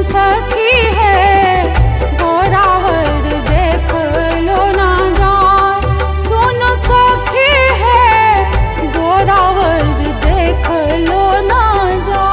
सखी है गोरावर देख लो ना जाए। सुनो सखी है गोरावर देख लो ना जाए।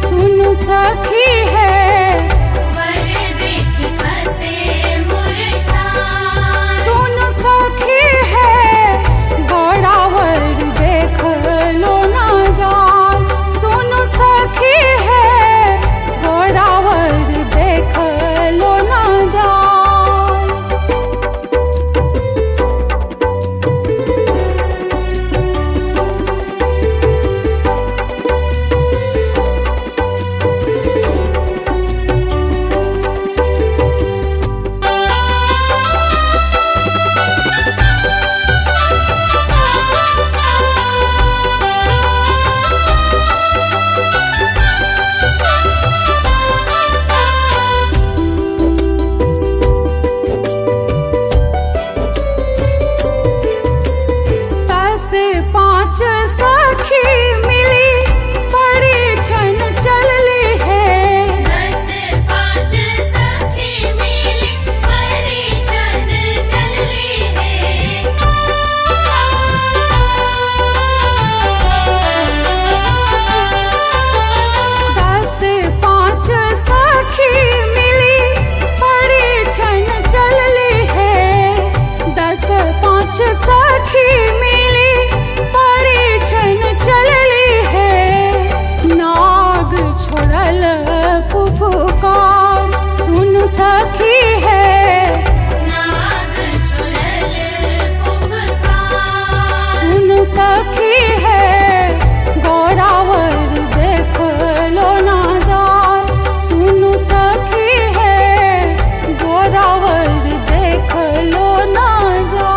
सुनो सखी है वर देख खसे मुरझाए। सुनो सखी है गोरावर देख लो ना जाए। सुनो सखी है गोरावर देख लो ना जाए। पांच सखी मिली बड़ी छन चलली है। 10 5 सखी मिली बड़ी छन चलली है। 10 5 सखी मिली बड़ी छन चलली है। 10 5 सखी मिली चलली है। नाग छोड़ल फुफकार सुन सखी है। नाग छोड़ल फुफकार सुन सखी है गोरावर देख लो ना जाए। सुन सखी है गोरावर देख लो ना जाए।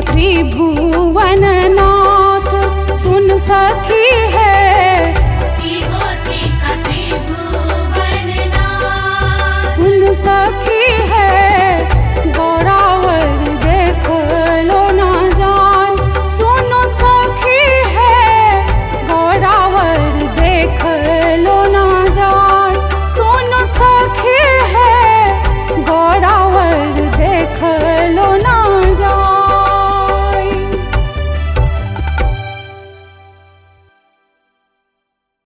त्रिभुवन